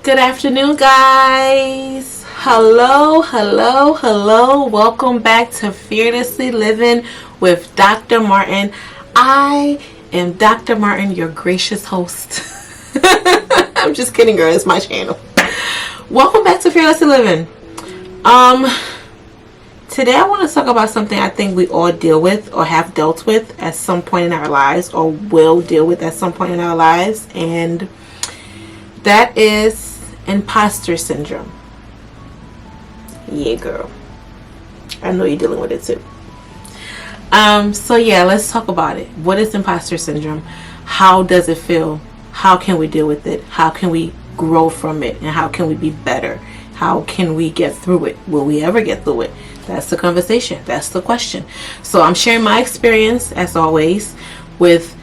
Good afternoon, guys. Hello. Welcome back to Fearlessly Living with Dr. Martin. I am Dr. Martin, your gracious host. I'm just kidding, girl. It's my channel. Welcome back to Fearlessly Living. Today I want to talk about something I think we all deal with or have dealt with at some point in our lives or will deal with at some point in our lives, and that is imposter syndrome. Yeah, girl. I know you're dealing with it too. So yeah, let's talk about it. What is imposter syndrome? How does it feel? How can we deal with it? How can we grow from it? And how can we be better? How can we get through it? Will we ever get through it? That's the conversation. That's the question. So I'm sharing my experience, as always, with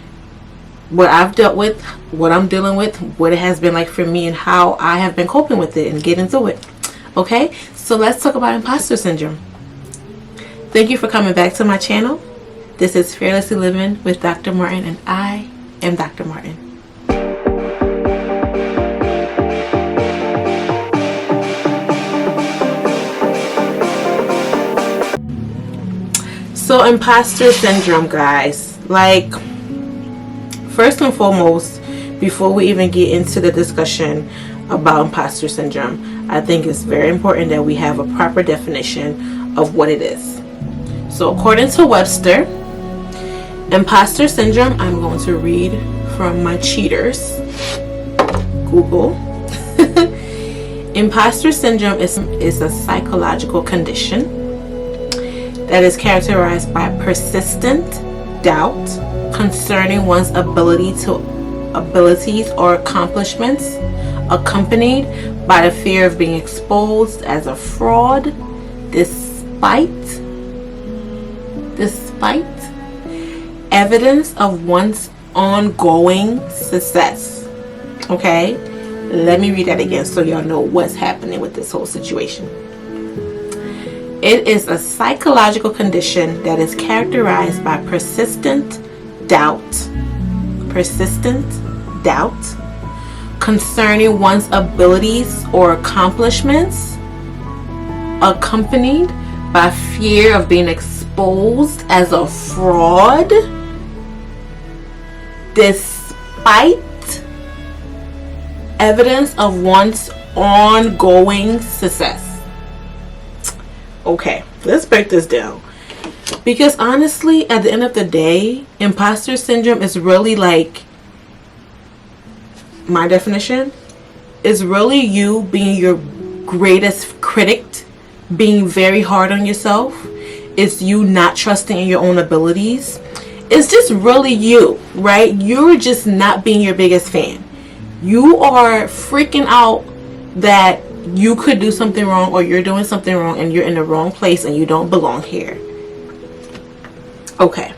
what I've dealt with, what I'm dealing with, what it has been like for me, and how I have been coping with it and getting through it. Okay, so let's talk about imposter syndrome. Thank you for coming back to my channel. This is Fearlessly Living with Dr. Martin, and I am Dr. Martin. So imposter syndrome, guys, like, first and foremost, before we even get into the discussion about imposter syndrome, I think it's very important that we have a proper definition of what it is. So according to Webster, imposter syndrome, I'm going to read from my cheaters, Google. Imposter syndrome is a psychological condition that is characterized by persistent doubt concerning one's abilities or accomplishments, accompanied by the fear of being exposed as a fraud despite evidence of one's ongoing success. Okay, let me read that again so y'all know what's happening with this whole situation. It is a psychological condition that is characterized by persistent doubt concerning one's abilities or accomplishments, accompanied by fear of being exposed as a fraud despite evidence of one's ongoing success. Okay, let's break this down. Because honestly, at the end of the day, imposter syndrome is really, like, my definition is really you being your greatest critic, being very hard on yourself. It's you not trusting in your own abilities. It's just really you, right? You're just not being your biggest fan. You are freaking out that you could do something wrong, or you're doing something wrong and you're in the wrong place and you don't belong here. Okay.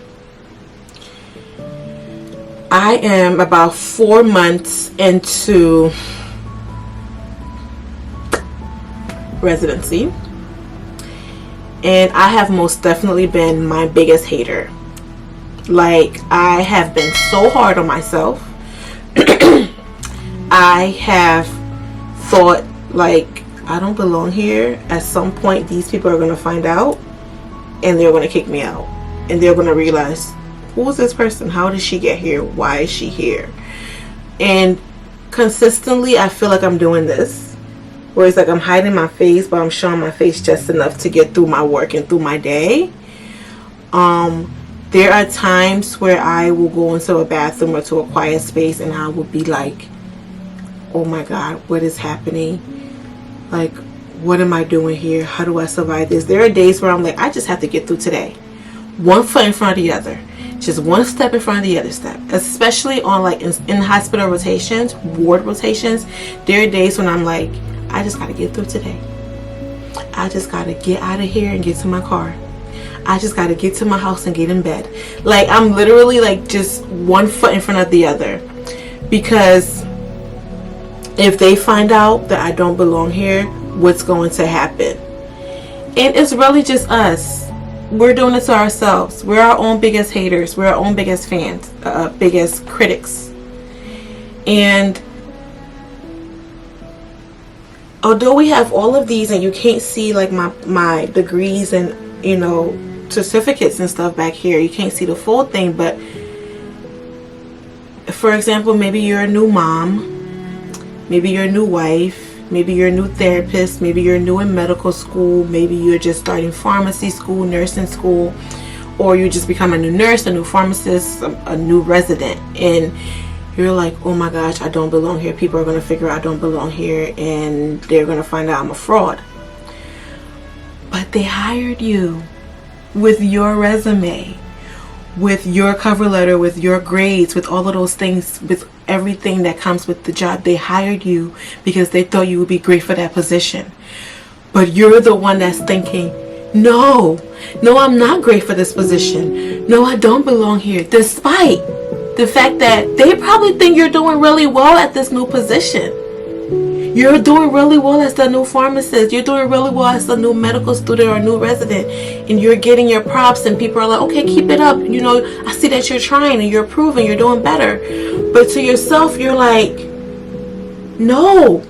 I am about 4 months into residency, and I have most definitely been my biggest hater. Like, I have been so hard on myself. I have thought, like, I don't belong here. At some point, these people are going to find out and they're going to kick me out. And they're going to realize, who is this person? How did she get here? Why is she here? And consistently, I feel like I'm doing this. Where it's like I'm hiding my face, but I'm showing my face just enough to get through my work and through my day. There are times where I will go into a bathroom or to a quiet space and I will be like, oh my God, what is happening? Like, what am I doing here? How do I survive this? There are days where I'm like, I just have to get through today. One foot in front of the other. Just one step in front of the other step. Especially on, like, in hospital rotations, ward rotations. There are days when I'm like, I just got to get through today. I just got to get out of here and get to my car. I just got to get to my house and get in bed. Like, I'm literally, like, just one foot in front of the other. Because if they find out that I don't belong here, what's going to happen? And it's really just us. We're doing it to ourselves. We're our own biggest haters. We're our own biggest fans, biggest critics. And although we have all of these, and you can't see like my degrees and, you know, certificates and stuff back here, you can't see the full thing. But for example, maybe you're a new mom, maybe you're a new wife, maybe you're a new therapist, maybe you're new in medical school, maybe you're just starting pharmacy school, nursing school, or you just become a new nurse, a new pharmacist, a new resident, and you're like, oh my gosh, I don't belong here. People are going to figure out I don't belong here, and they're going to find out I'm a fraud. But they hired you with your resume, with your cover letter, with your grades, with all of those things, with everything that comes with the job. They hired you because they thought you would be great for that position. But you're the one that's thinking, no, I'm not great for this position. No, I don't belong here. Despite the fact that they probably think you're doing really well at this new position. You're doing really well as the new pharmacist. You're doing really well as the new medical student or new resident. And you're getting your props, and people are like, okay, keep it up. You know, I see that you're trying and you're improving, you're doing better. But to yourself, you're like, no,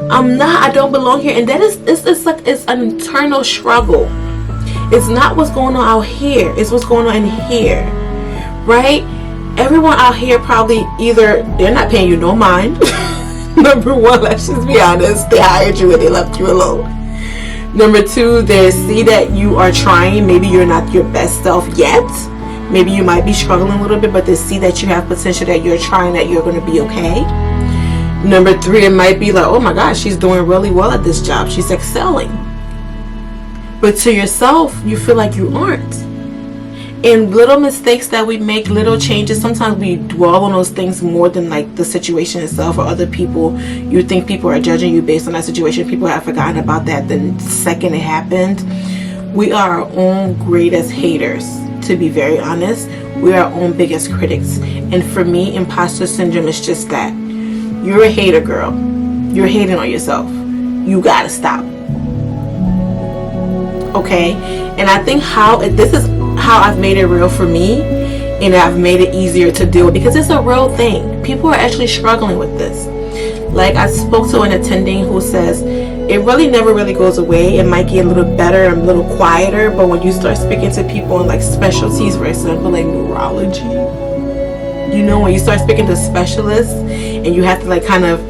I'm not. I don't belong here. And that is, it's an internal struggle. It's not what's going on out here. It's what's going on in here. Right? Everyone out here probably either they're not paying you no mind. Number one, let's just be honest, they hired you and they left you alone. Number two, they see that you are trying. Maybe you're not your best self yet. Maybe you might be struggling a little bit, but they see that you have potential, that you're trying, that you're going to be okay. Number three, it might be like, oh my gosh, she's doing really well at this job. She's excelling. But to yourself, you feel like you aren't. And little mistakes that we make, little changes, sometimes we dwell on those things more than like the situation itself or other people. You think people are judging you based on that situation. People have forgotten about that the second it happened. We are our own greatest haters, to be very honest. We are our own biggest critics. And for me, imposter syndrome is just that. You're a hater, girl. You're hating on yourself. You gotta stop. Okay? And I think this is how I've made it real for me, and I've made it easier to deal with, because it's a real thing. People are actually struggling with this. Like, I spoke to an attending who says it really never really goes away. It might get a little better and a little quieter, but when you start speaking to people in like specialties, for example, like neurology, you know, when you start speaking to specialists and you have to like kind of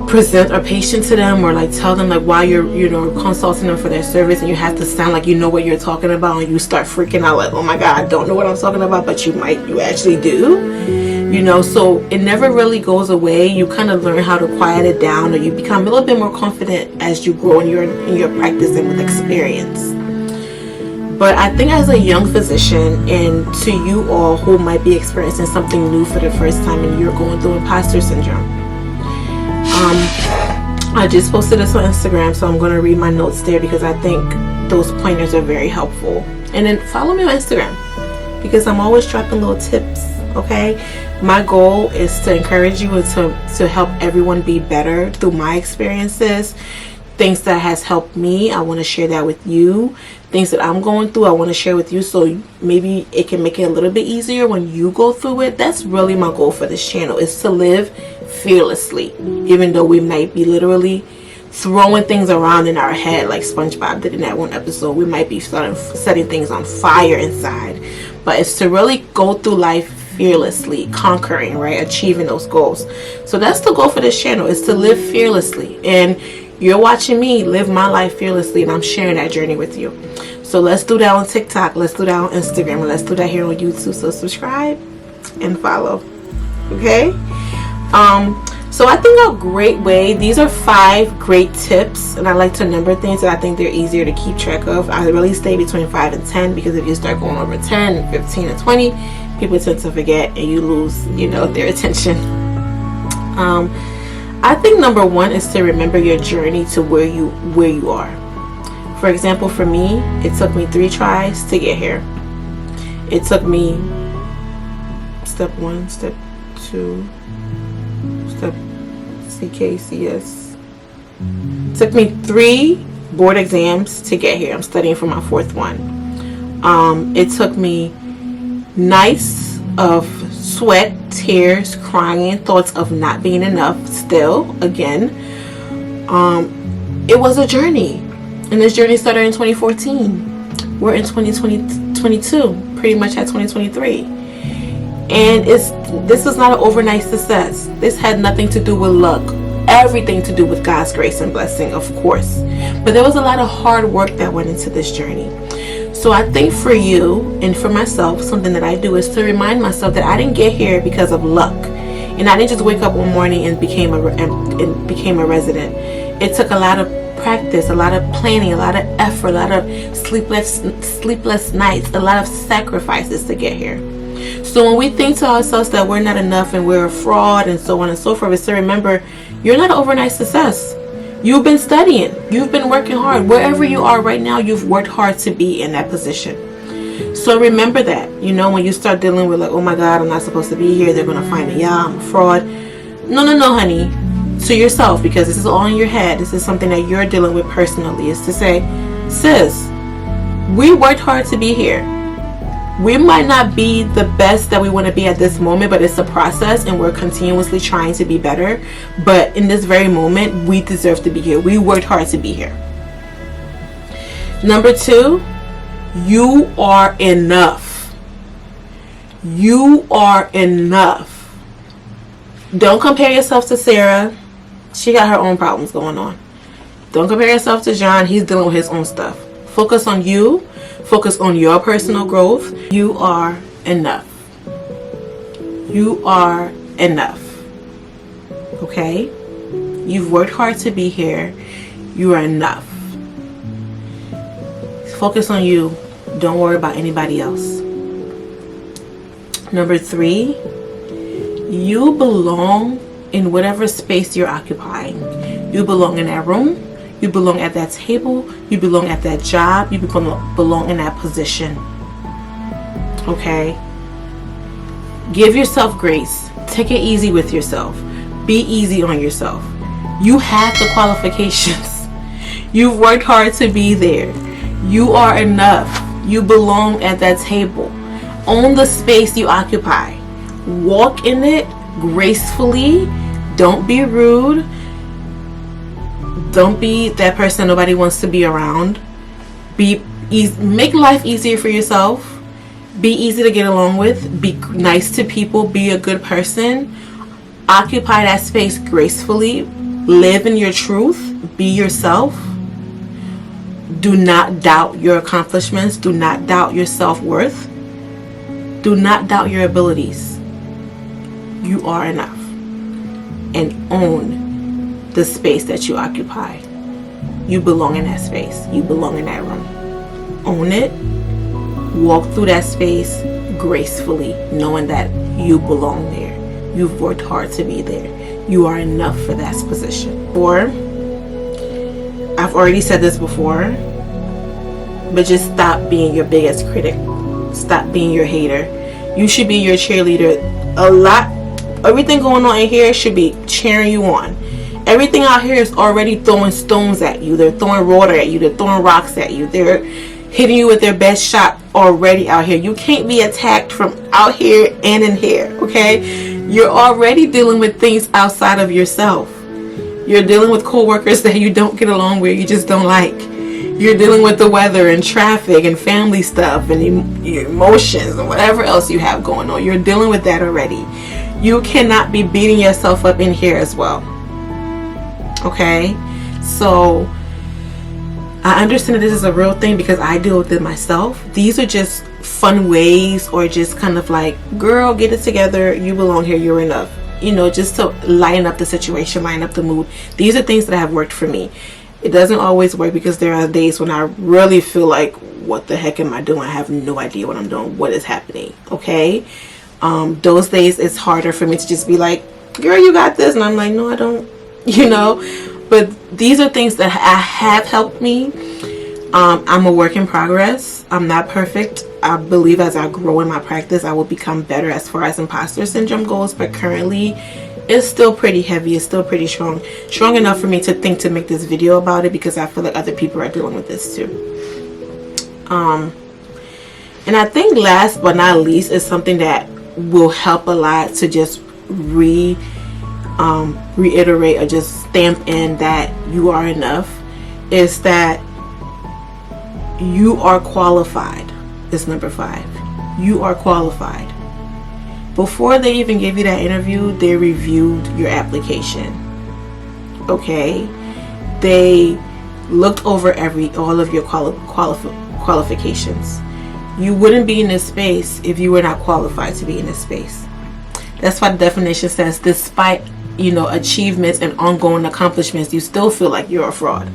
present a patient to them, or like tell them like why you're, you know, consulting them for their service, and you have to sound like you know what you're talking about, and you start freaking out like, oh my god, I don't know what I'm talking about, but you actually do, you know. So it never really goes away. You kind of learn how to quiet it down, or you become a little bit more confident as you grow in your practice and with experience. But I think as a young physician, and to you all who might be experiencing something new for the first time and you're going through imposter syndrome, I just posted this on Instagram, so I'm going to read my notes there because I think those pointers are very helpful. And then follow me on Instagram because I'm always dropping little tips, okay? My goal is to encourage you and to help everyone be better through my experiences. Things that has helped me, I want to share that with you. Things that I'm going through, I want to share with you, so maybe it can make it a little bit easier when you go through it. That's really my goal for this channel, is to live fearlessly, even though we might be literally throwing things around in our head like SpongeBob did in that one episode. We might be setting things on fire inside, but it's to really go through life fearlessly, conquering, right, achieving those goals. So that's the goal for this channel, is to live fearlessly. And you're watching me live my life fearlessly, and I'm sharing that journey with you. So let's do that on TikTok, let's do that on Instagram, and let's do that here on YouTube. So subscribe and follow, okay? So I think a great way, these are 5 great tips, and I like to number things, and I think they're easier to keep track of. I really stay between 5 and 10, because if you start going over 10 and 15 and 20, people tend to forget and you lose, you know, their attention. I think number 1 is to remember your journey to where you are. For example, for me, it took me 3 tries to get here. It took me step 1, step 2, step CKCS. It took me 3 board exams to get here. I'm studying for my 4th one. It took me nights of sweat, tears, crying, thoughts of not being enough still, again. It was a journey, and this journey started in 2014. We're in 2022, pretty much at 2023, and this was not an overnight success. This had nothing to do with luck, everything to do with God's grace and blessing, of course, but there was a lot of hard work that went into this journey. So I think for you and for myself, something that I do is to remind myself that I didn't get here because of luck, and I didn't just wake up one morning and became a resident. It took a lot of practice, a lot of planning, a lot of effort, a lot of sleepless nights, a lot of sacrifices to get here. So when we think to ourselves that we're not enough and we're a fraud and so on and so forth, it's to remember you're not an overnight success. You've been studying, you've been working hard. Wherever you are right now, you've worked hard to be in that position. So remember that, when you start dealing with like, oh my God, I'm not supposed to be here, they're going to find me, I'm a fraud. No, honey. To yourself, because this is all in your head. This is something that you're dealing with personally, is to say, sis, we worked hard to be here. We might not be the best that we want to be at this moment, but it's a process and we're continuously trying to be better. But in this very moment, we deserve to be here. We worked hard to be here. Number 2, you are enough. You are enough. Don't compare yourself to Sarah. She got her own problems going on. Don't compare yourself to John. He's dealing with his own stuff. Focus on you. Focus on your personal growth. You are enough. You are enough. Okay? You've worked hard to be here. You are enough. Focus on you. Don't worry about anybody else. Number 3, you belong in whatever space you're occupying. You belong in that room. You belong at that table. You belong at that job. You belong in that position. Okay? Give yourself grace. Take it easy with yourself. Be easy on yourself. You have the qualifications. You've worked hard to be there. You are enough. You belong at that table. Own the space you occupy. Walk in it gracefully. Don't be rude. Don't be that person nobody wants to be around. Make life easier for yourself. Be easy to get along with. Be nice to people. Be a good person. Occupy that space gracefully. Live in your truth. Be yourself. Do not doubt your accomplishments. Do not doubt your self-worth. Do not doubt your abilities. You are enough. And own the space that you occupy. You belong in that space. You belong in that room. Own it. Walk through that space gracefully, knowing that you belong there. You've worked hard to be there. You are enough for that position. Or, I've already said this before, but just stop being your biggest critic. Stop being your hater. You should be your cheerleader. Everything going on in here should be cheering you on. Everything out here is already throwing stones at you. They're throwing water at you. They're throwing rocks at you. They're hitting you with their best shot already out here. You can't be attacked from out here and in here, okay? You're already dealing with things outside of yourself. You're dealing with co-workers that you don't get along with, you just don't like. You're dealing with the weather and traffic and family stuff and your emotions and whatever else you have going on. You're dealing with that already. You cannot be beating yourself up in here as well. Okay? So, I understand that this is a real thing because I deal with it myself. These are just fun ways, or just kind of like, girl, get it together. You belong here. You're enough. Just to lighten up the situation, lighten up the mood. These are things that have worked for me. It doesn't always work because there are days when I really feel like, what the heck am I doing? I have no idea what I'm doing. What is happening? Okay? Those days it's harder for me to just be like, girl, you got this. And I'm like, no, I don't. But these are things that have helped me. I'm a work in progress. I'm not perfect. I believe as I grow in my practice, I will become better as far as imposter syndrome goes. But currently, it's still pretty heavy. It's still pretty strong. Strong enough for me to think to make this video about it because I feel like other people are dealing with this too. And I think last but not least is something that will help a lot to just reiterate or just stamp in that you are enough is that you are qualified. Is number 5. You are qualified. Before they even give you that interview, they reviewed your application. Okay? They looked over all of your qualifications. You wouldn't be in this space if you were not qualified to be in this space. That's why the definition says, despite, achievements and ongoing accomplishments, you still feel like you're a fraud.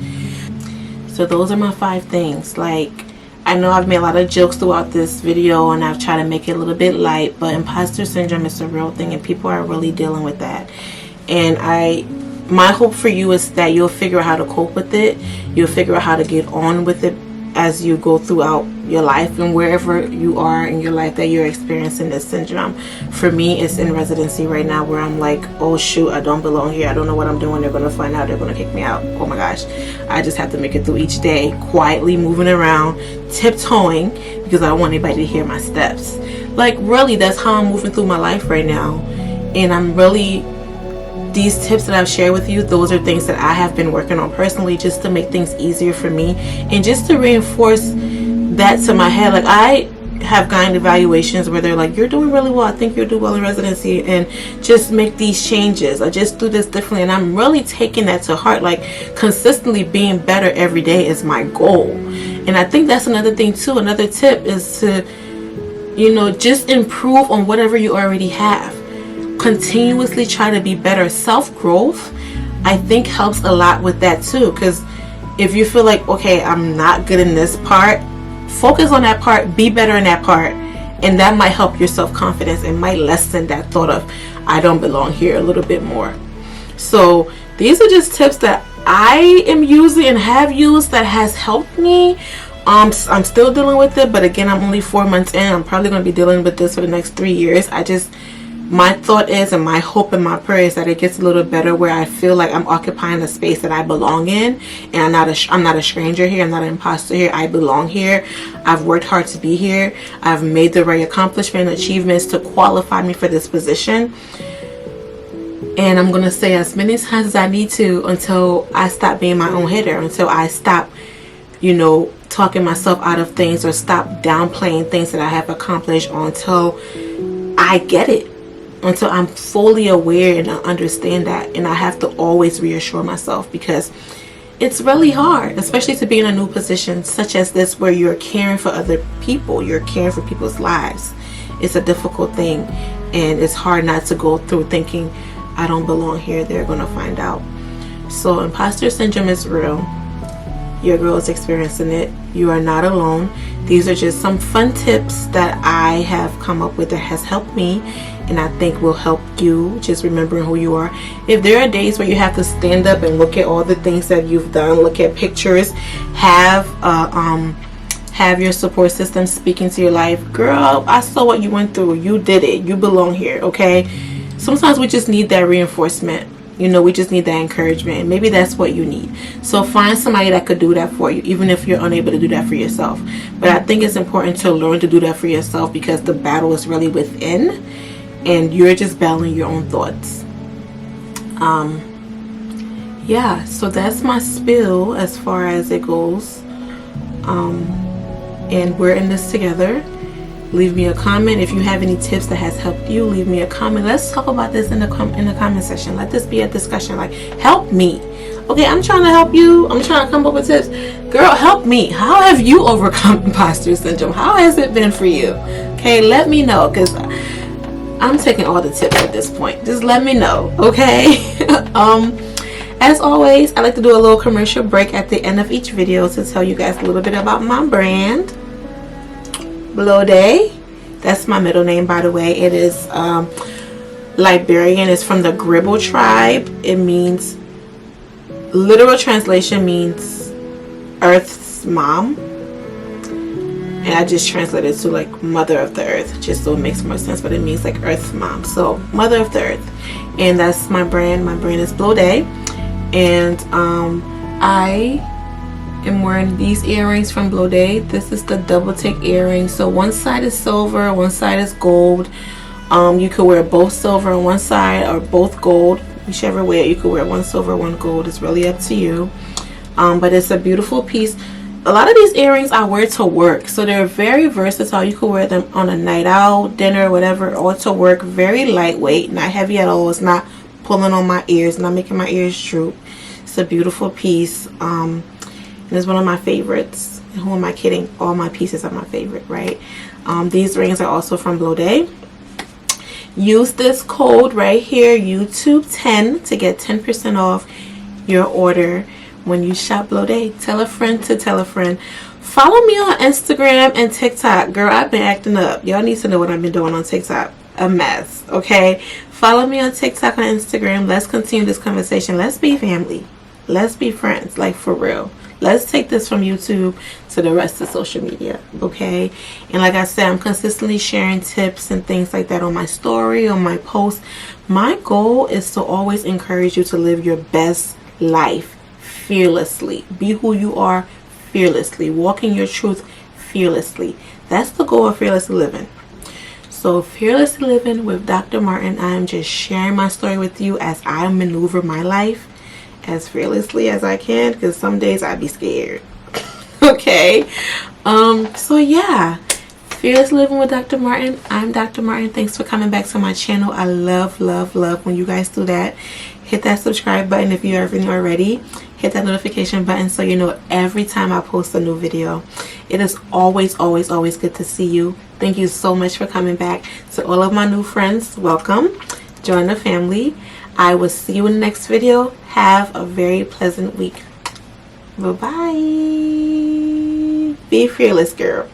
So those are my 5 things. Like, I know I've made a lot of jokes throughout this video and I've tried to make it a little bit light, but imposter syndrome is a real thing and people are really dealing with that. And my hope for you is that you'll figure out how to cope with it. You'll figure out how to get on with it as you go throughout your life and wherever you are in your life that you're experiencing this syndrome. For me, it's in residency right now where I'm like, oh shoot, I don't belong here. I don't know what I'm doing. They're going to find out. They're going to kick me out. Oh my gosh. I just have to make it through each day, quietly moving around, tiptoeing, because I don't want anybody to hear my steps. Like, really, that's how I'm moving through my life right now. And I'm really, these tips that I've shared with you, those are things that I have been working on personally just to make things easier for me and just to reinforce that to my head. Like, I have gotten evaluations where they're like, you're doing really well, I think you'll do well in residency, and just make these changes, I just do this differently. And I'm really taking that to heart. Like, consistently being better every day is my goal. And I think that's another thing too. Another tip is to, just improve on whatever you already have. Continuously try to be better. Self-growth, I think, helps a lot with that too, because if you feel like, okay, I'm not good in this part, focus on that part, be better in that part, and that might help your self-confidence and might lessen that thought of I don't belong here a little bit more. So these are just tips that I am using and have used that has helped me. I'm still dealing with it, but again, I'm only 4 months in. I'm probably going to be dealing with this for the next 3 years. My thought is, and my hope and my prayer is that it gets a little better where I feel like I'm occupying a space that I belong in, and I'm not a stranger here. I'm not an imposter here. I belong here. I've worked hard to be here. I've made the right accomplishment and achievements to qualify me for this position. And I'm going to say as many times as I need to until I stop being my own hater, until I stop, talking myself out of things or stop downplaying things that I have accomplished, or until I get it. Until I'm fully aware and I understand that. And I have to always reassure myself, because it's really hard, especially to be in a new position such as this where you're caring for other people, you're caring for people's lives. It's a difficult thing, and it's hard not to go through thinking I don't belong here, they're gonna find out. So imposter syndrome is real. Your girl is experiencing it. You are not alone. These are just some fun tips that I have come up with that has helped me, and I think will help you, just remembering who you are. If there are days where you have to stand up and look at all the things that you've done, look at pictures, have your support system speaking to your life. Girl, I saw what you went through. You did it. You belong here, okay? Sometimes we just need that reinforcement. We just need that encouragement, and maybe that's what you need. So find somebody that could do that for you, even if you're unable to do that for yourself. But I think it's important to learn to do that for yourself, because the battle is really within, and you're just battling your own thoughts. Yeah, so that's my spiel as far as it goes. And we're in this together. Leave me a comment if you have any tips that has helped you. Leave me a comment. Let's talk about this in the comment section. Let this be a discussion. Like, help me. Okay, I'm trying to help you. I'm trying to come up with tips. Girl, help me. How have you overcome imposter syndrome? How has it been for you? Okay, let me know, because I'm taking all the tips at this point. Just let me know, okay? As always, I like to do a little commercial break at the end of each video to tell you guys a little bit about my brand, Blohdi. That's my middle name, by the way. It is Liberian. It's from the Gribble tribe. It means, literal translation means Earth's mom. And I just translated to like Mother of the Earth, just so it makes more sense, but it means like Earth's mom. So Mother of the Earth. And that's my brand. My brand is Blohdi. And I am wearing these earrings from Blohdi. This is the double tick earring. So one side is silver, one side is gold. You could wear both silver on one side or both gold. whichever way. You could wear one silver, one gold. It's really up to you. But it's a beautiful piece. A lot of these earrings I wear to work, so they're very versatile. You could wear them on a night out, dinner, whatever, or to work. Very lightweight, not heavy at all. It's not pulling on my ears, not making my ears droop. It's a beautiful piece, and it's one of my favorites. And who am I kidding? All my pieces are my favorite, right? These rings are also from Blohdi. Use this code right here, YouTube10, to get 10% off your order when you shop Blohdi. Tell a friend to tell a friend. Follow me on Instagram and TikTok. Girl, I've been acting up. Y'all need to know what I've been doing on TikTok. A mess, okay? Follow me on TikTok and Instagram. Let's continue this conversation. Let's be family. Let's be friends, like for real. Let's take this from YouTube to the rest of social media, okay? And like I said, I'm consistently sharing tips and things like that on my story, on my posts. My goal is to always encourage you to live your best life fearlessly. Be who you are fearlessly. Walk in your truth fearlessly. That's the goal of fearlessly living. So fearlessly living with Dr. Martin, I'm just sharing my story with you as I maneuver my life as fearlessly as I can, because some days I'd be scared. Okay. So yeah, fearless living with Dr. Martin. I'm Dr. Martin. Thanks for coming back to my channel. I love when you guys do that. Hit that subscribe button if you haven't already. Hit that notification button so you know every time I post a new video. It is always good to see you. Thank you so much for coming back. To all of my new friends, welcome. Join the family. I will see you in the next video. Have a very pleasant week. Bye-bye. Be fearless, girl.